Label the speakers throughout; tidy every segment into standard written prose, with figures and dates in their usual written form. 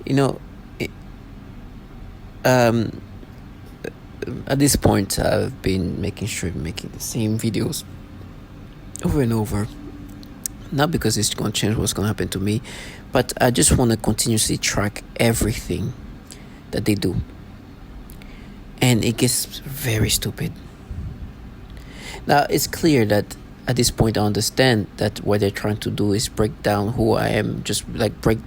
Speaker 1: You know, i- um, at this point, I've been making the same videos over and over. Not because it's going to change what's going to happen to me, but I just want to continuously track everything that they do. And it gets very stupid. Now, it's clear that at this point, I understand that what they're trying to do is break down who I am, just like break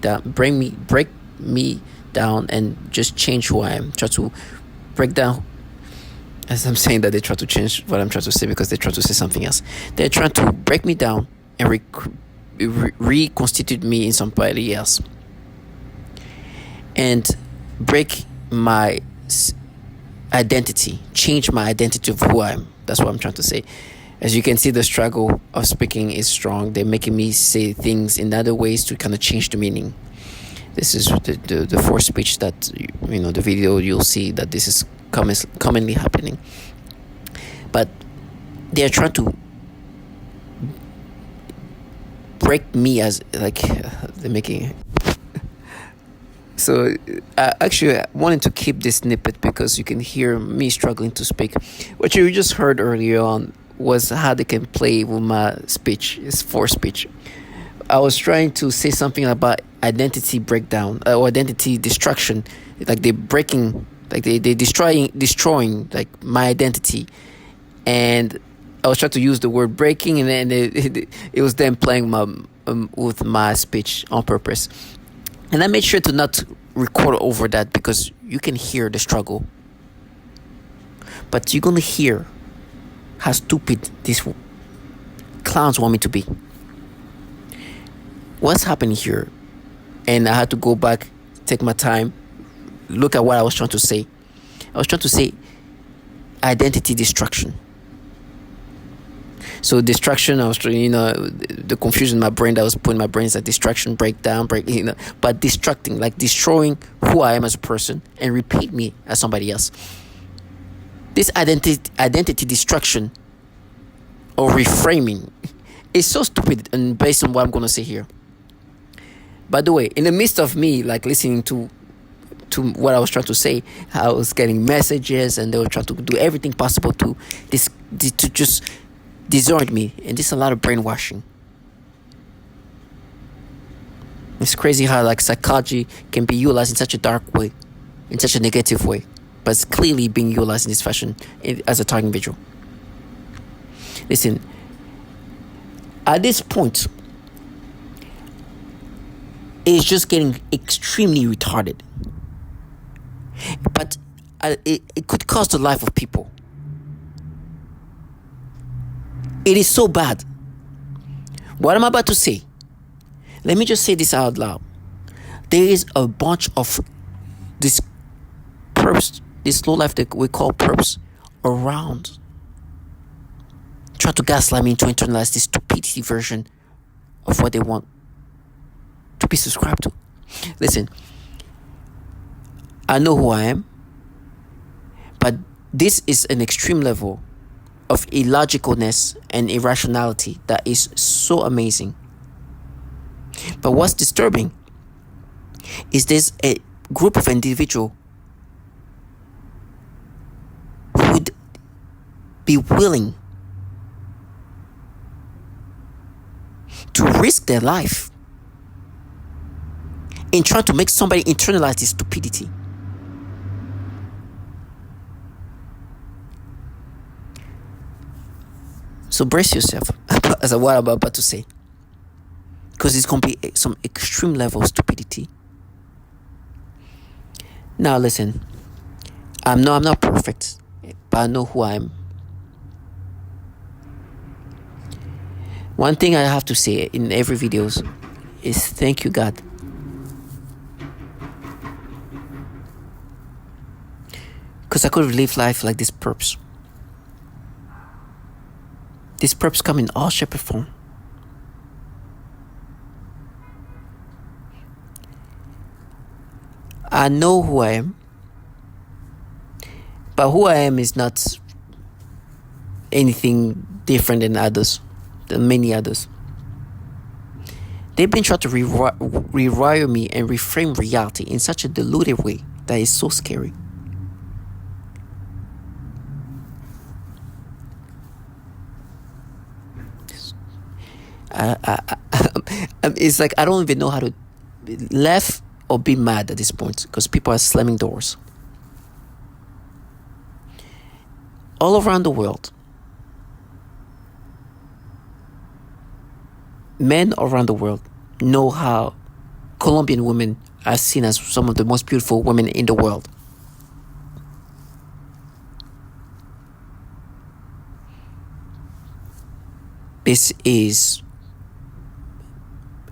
Speaker 1: me down and just change who I am. Try to break down, as I'm saying that they try to change what I'm trying to say because they try to say something else. They're trying to break me down and reconstitute me in somebody else and break my identity, change my identity of who I am. That's what I'm trying to say. As you can see, the struggle of speaking is strong. They're making me say things in other ways to kind of change the meaning. This is the forced speech that, the video you'll see that this is commonly happening. But they're trying to break me as, like, they're making... So actually, I wanted to keep this snippet because you can hear me struggling to speak. What you just heard earlier on was how they can play with my speech. It's forced speech. I was trying to say something about identity breakdown or identity destruction. Like they're breaking, like they're destroying like my identity. And I was trying to use the word breaking, and then it was them playing with my speech on purpose. And I made sure to not record over that because you can hear the struggle. But you're going to hear how stupid these clowns want me to be. What's happening here? And I had to go back, take my time, look at what I was trying to say. I was trying to say identity destruction. So distraction, I was trying, the confusion in my brain that was putting my brain is like distraction, breakdown, but destructing, like destroying who I am as a person and repeat me as somebody else. This identity destruction or reframing is so stupid and based on what I'm going to say here. By the way, in the midst of me, like listening to what I was trying to say, I was getting messages and they were trying to do everything possible to just disorient me, and this is a lot of brainwashing. It's crazy how like psychology can be utilized in such a dark way, in such a negative way, but it's clearly being utilized in this fashion as a targeting visual. Listen, at this point, it's just getting extremely retarded, but it could cost the life of people. It is so bad. What I'm about to say, let me just say this out loud. There is a bunch of these perps, this low life that we call perps, around. Try to gaslight me to internalize this stupidity version of what they want to be subscribed to. Listen, I know who I am, but this is an extreme level of illogicalness and irrationality that is so amazing. But what's disturbing is there's a group of individuals who would be willing to risk their life in trying to make somebody internalize this stupidity. So brace yourself as to what I'm about to say, because it's going to be some extreme level of stupidity. Now listen, I'm not perfect, but I know who I am. One thing I have to say in every videos is thank you, God. Because I could have lived life like this perps. These perps come in all shape and form. I know who I am, but who I am is not anything different than many others. They've been trying to rewire me and reframe reality in such a diluted way that is so scary. It's like I don't even know how to laugh or be mad at this point because people are slamming doors all around the world. Men around the world know how Colombian women are seen as some of the most beautiful women in the world. This is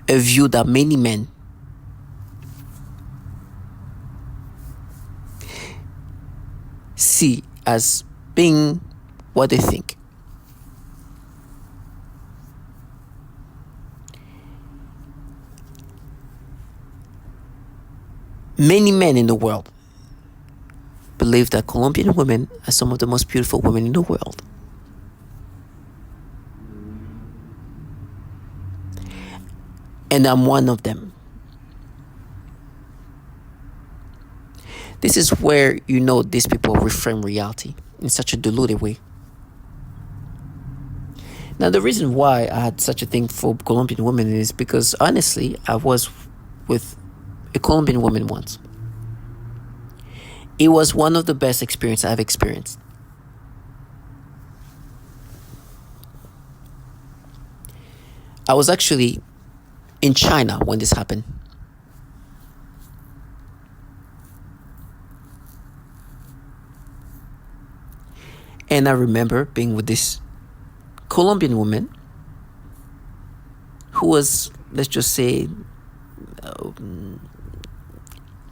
Speaker 1: a view that many men see as being what they think. Many men in the world believe that Colombian women are some of the most beautiful women in the world. And I'm one of them. This is where you know these people reframe reality in such a diluted way. Now, the reason why I had such a thing for Colombian women is because, honestly, I was with a Colombian woman once. It was one of the best experiences I've experienced. I was actually in China when this happened. And I remember being with this Colombian woman who was, let's just say,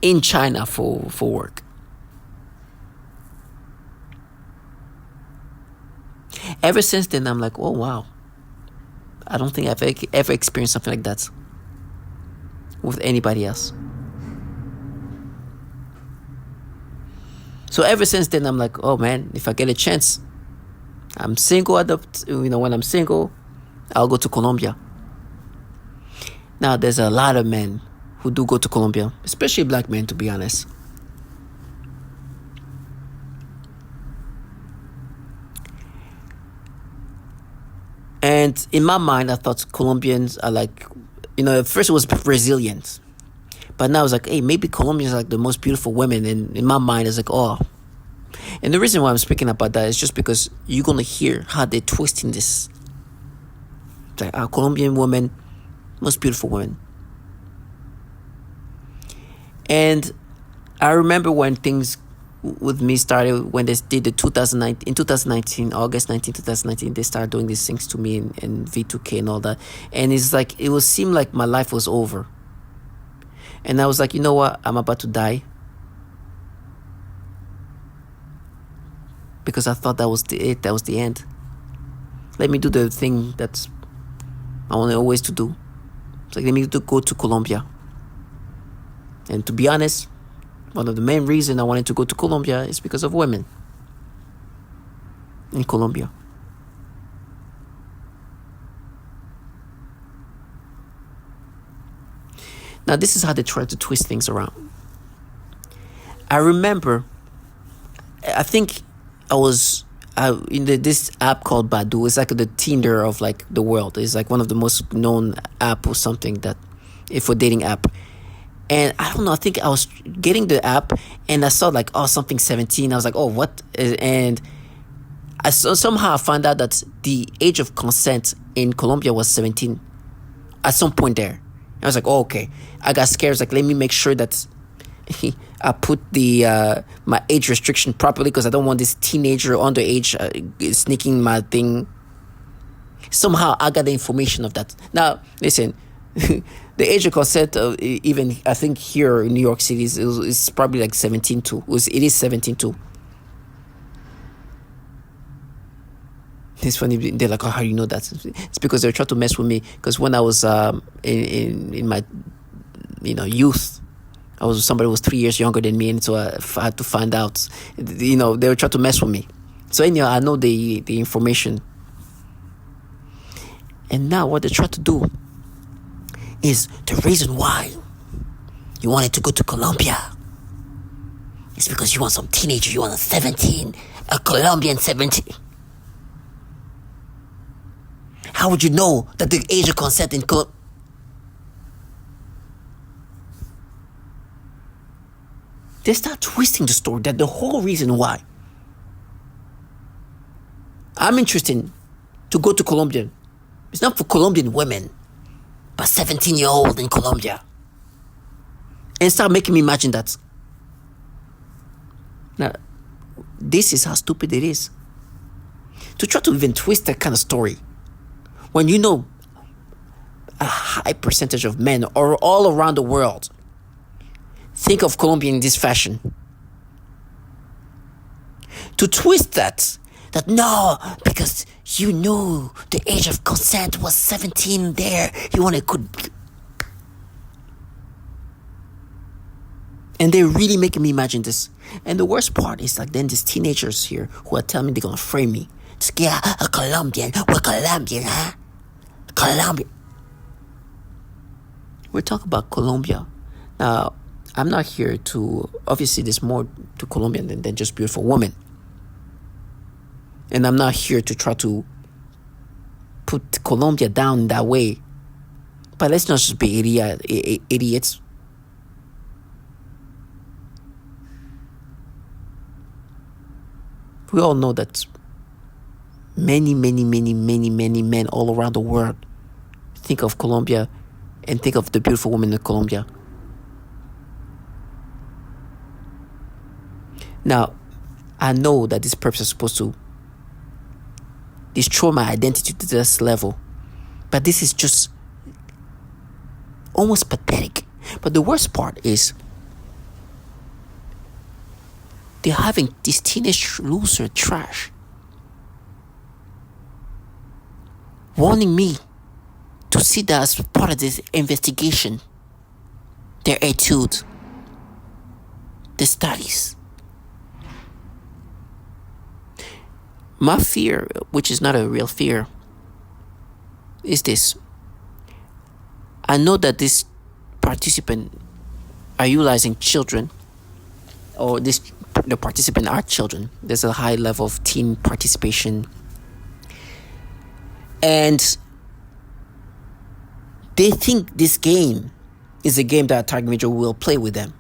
Speaker 1: in China for work. Ever since then, I'm like, oh, wow. I don't think I've ever experienced something like that with anybody else. So ever since then, I'm like, oh man, if I get a chance, I'm single. When I'm single, I'll go to Colombia. Now, there's a lot of men who do go to Colombia, especially black men, to be honest. And in my mind, I thought Colombians are like, at first it was Brazilians. But now it's like, hey, maybe Colombians are like the most beautiful women. And in my mind, it's like, oh. And the reason why I'm speaking about that is just because you're going to hear how they're twisting this. It's like, Colombian women, most beautiful women. And I remember when things with me started, when they did the 2019, August 19, 2019, they started doing these things to me and V2K and all that. And it's like, it would seem like my life was over. And I was like, you know what? I'm about to die. Because I thought that was that was the end. Let me do the thing that I want always to do. It's like, let me go to Colombia. And to be honest, one of the main reasons I wanted to go to Colombia is because of women in Colombia. Now, this is how they try to twist things around. I remember, I think I was in this app called Badu. It's like the Tinder of like the world. It's like one of the most known app or something that, for dating app. And I don't know, I think I was getting the app and I saw like, something 17. I was like, oh, what? And I somehow found out that the age of consent in Colombia was 17 at some point there. I was like, oh, okay. I got scared. I was like, let me make sure that I put the my age restriction properly because I don't want this teenager underage sneaking my thing. Somehow I got the information of that. Now, listen, the age of consent, even I think here in New York City, is probably like 17 too. It is 17 too. It's funny. They're like, oh, how do you know that? It's because they're trying to mess with me. Because when I was in my youth, I was somebody who was 3 years younger than me, and so I had to find out. They were trying to mess with me. So anyhow, I know the information. And now what they try to do is the reason why you wanted to go to Colombia. It's because you want some teenager, you want a Colombian 17. How would you know that the age of consent in Colombia? They start twisting the story that the whole reason why I'm interested to go to Colombia, it's not for Colombian women, but 17-year-old in Colombia. And start making me imagine that. Now, this is how stupid it is. To try to even twist that kind of story when you know a high percentage of men are all around the world think of Colombia in this fashion. To twist that no, because you knew the age of consent was 17 there, you want to could. And they're really making me imagine this. And the worst part is like then these teenagers here who are telling me they're gonna frame me. It's like, yeah, a Colombian, we're Colombian, huh? Colombia. We're talking about Colombia. Now, I'm not here to, obviously there's more to Colombian than just beautiful women. And I'm not here to try to put Colombia down that way. But let's not just be idiots. We all know that many men all around the world think of Colombia and think of the beautiful women in Colombia. Now, I know that these perps are supposed to destroy my identity to this level, but this is just almost pathetic. But the worst part is they're having this teenage loser trash warning me to see that as part of this investigation, their etude, the studies. My fear, which is not a real fear, is this. I know that this participant are utilizing children, or the participant are children. There's a high level of teen participation. And they think this game is a game that a target major will play with them.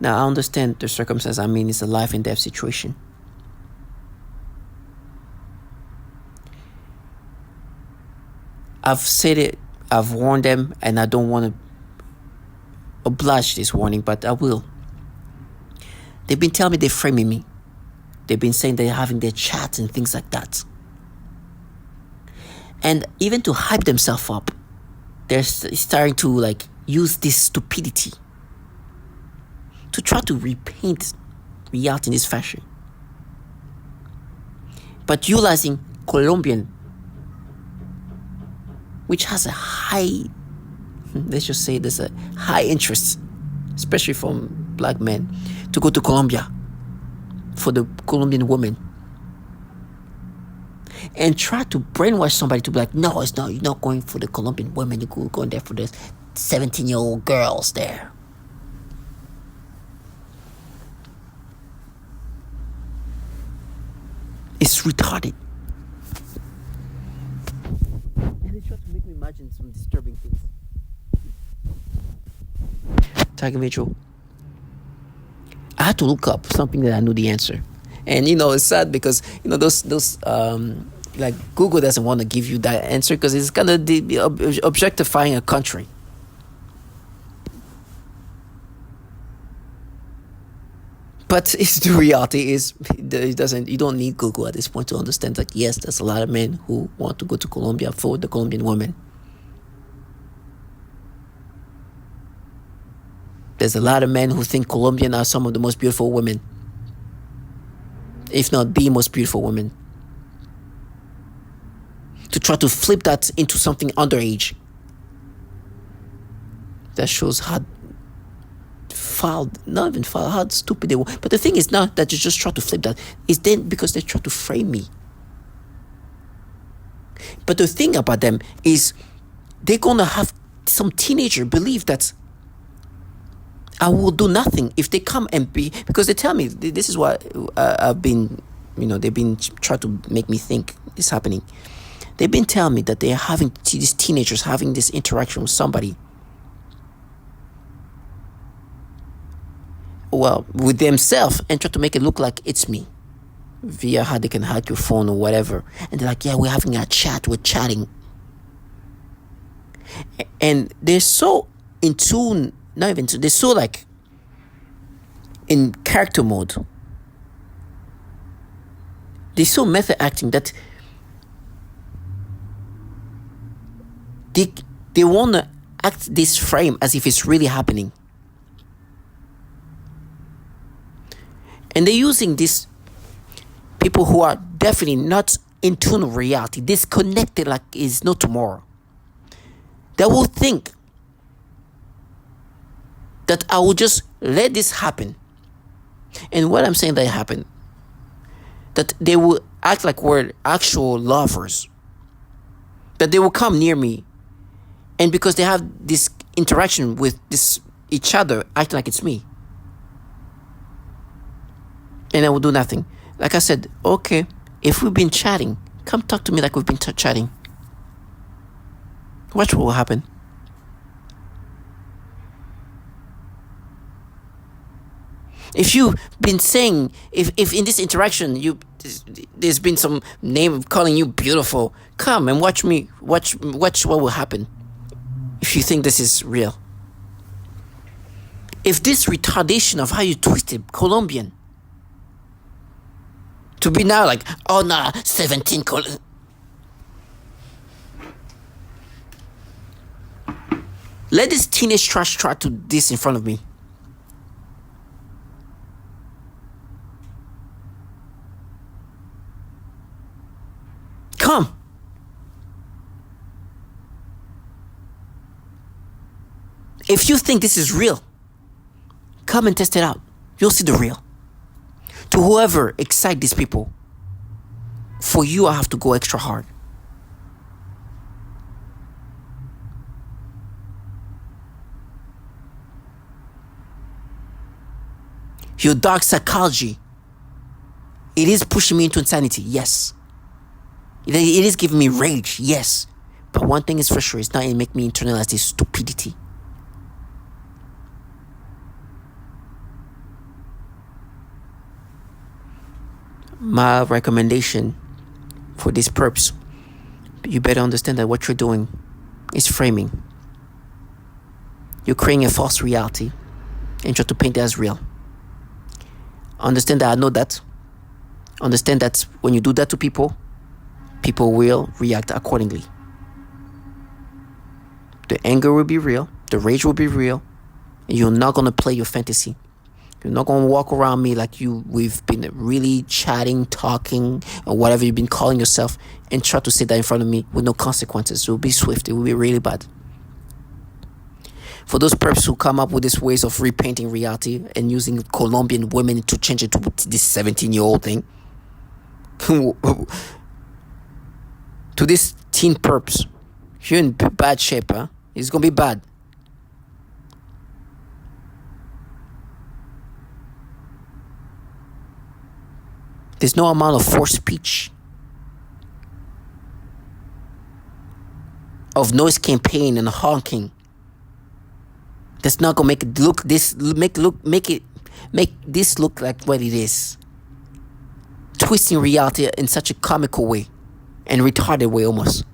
Speaker 1: Now, I understand the circumstance. I mean, it's a life and death situation. I've said it, I've warned them, and I don't want to oblige this warning, but I will. They've been telling me they're framing me. They've been saying they're having their chats and things like that. And even to hype themselves up, they're starting to use this stupidity to try to repaint reality in this fashion. But utilizing Colombian, which has a high, let's just say there's a high interest, especially from black men, to go to Colombia for the Colombian woman. And try to brainwash somebody to be like, no, it's not, you're not going for the Colombian women, you're going there for the 17-year-old girls there. It's retarded. And they try to make me imagine some disturbing things. Tiger Mitchell, I had to look up something that I knew the answer. And it's sad because those Google doesn't want to give you that answer because it's kind of objectifying a country. But it's the reality is you don't need Google at this point to understand that yes, there's a lot of men who want to go to Colombia for the Colombian women. There's a lot of men who think Colombian are some of the most beautiful women, if not the most beautiful women. To try to flip that into something underage. That shows how how stupid they were. But the thing is not that you just try to flip that. It's then because they try to frame me. But the thing about them is they're gonna have some teenager believe that I will do nothing if they come and be, because they tell me this is what I've been, they've been trying to make me think is happening. They've been telling me that they're having these teenagers having this interaction with somebody, well, with themselves, and try to make it look like it's me via how they can hack your phone or whatever. And they're like, yeah, we're having a chat, we're chatting. And they're so in tune, not even tune, they're so like in character mode. They're so method acting that they want to act this frame as if it's really happening. And they're using these people who are definitely not in tune with reality, disconnected like is no tomorrow. They will think that I will just let this happen. And what I'm saying that happen, that they will act like we're actual lovers. That they will come near me. And because they have this interaction with each other, acting like it's me. And I will do nothing. Like I said, okay, if we've been chatting, come talk to me like we've been chatting. Watch what will happen. If you've been saying, if in this interaction there's been some name calling you beautiful, come and watch what will happen. If you think this is real. If this retardation of how you twisted Colombian to be now like, oh nah, 17 let this teenage trash try to this in front of me. Come. If you think this is real, come and test it out. You'll see the real. To whoever excite these people, for you I have to go extra hard. Your dark psychology, it is pushing me into insanity, yes. It is giving me rage, yes. But one thing is for sure, it's not making me internalize this stupidity. My recommendation for these perps, you better understand that what you're doing is framing. You're creating a false reality and try to paint it as real. Understand that I know that. Understand that when you do that to people, people will react accordingly. The anger will be real. The rage will be real. And you're not going to play your fantasy. You're not going to walk around me like we've been really chatting, talking, or whatever you've been calling yourself, and try to say that in front of me with no consequences. It will be swift. It will be really bad. For those perps who come up with these ways of repainting reality and using Colombian women to change it to this 17-year-old thing, to this teen perps, you're in bad shape, huh? It's going to be bad. There's no amount of forced speech, of noise campaign and honking, that's not gonna make it look make this look like what it is. Twisting reality in such a comical way and retarded way almost.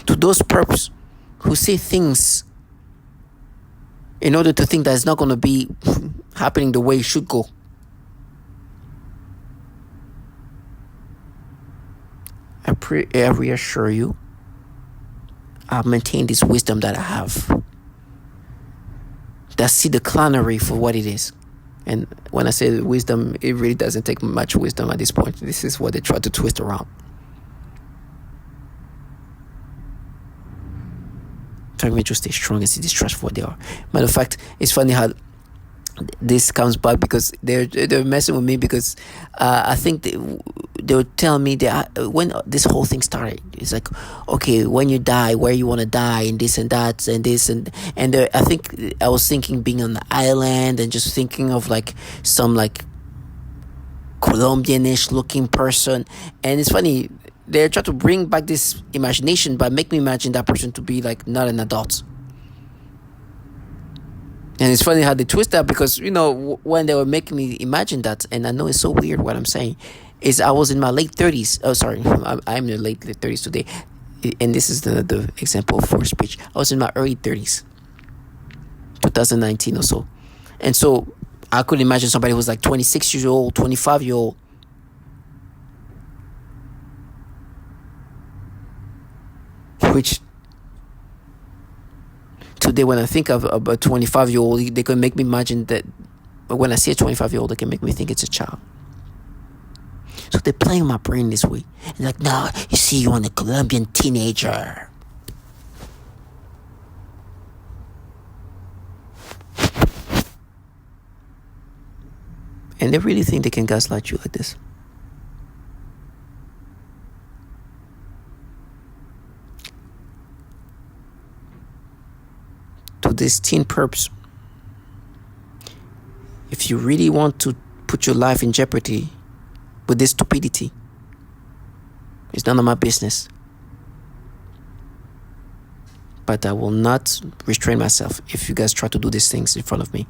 Speaker 1: To those perps who say things in order to think that it's not going to be happening the way it should go. I reassure you, I'll maintain this wisdom that I have. That see the clownery for what it is. And when I say wisdom, it really doesn't take much wisdom at this point. This is what they try to twist around. Trying to stay strong and see this trash for what they are. Matter of fact, it's funny how this comes back because they're messing with me because I think they would tell me that when this whole thing started, it's like, okay, when you die, where you want to die, and this and that, and this and I think I was thinking being on the island and just thinking of like some like Colombian-ish looking person. And it's funny, they try to bring back this imagination, but make me imagine that person to be like not an adult. And it's funny how they twist that, because when they were making me imagine that, and I know it's so weird what I'm saying, is I was in my late 30s. Oh, sorry, I'm in the late 30s today, and this is the example for speech. I was in my early 30s, 2019 or so, and so I could imagine somebody who was like 26 years old, 25-year old. Which today, when I think of a 25-year-old, they can make me imagine that. When I see a 25-year-old, they can make me think it's a child. So they're playing my brain this way. And like, no, you see, you're a Colombian teenager. And they really think they can gaslight you like this. To these teen perps, if you really want to put your life in jeopardy with this stupidity, it's none of my business. But I will not restrain myself if you guys try to do these things in front of me.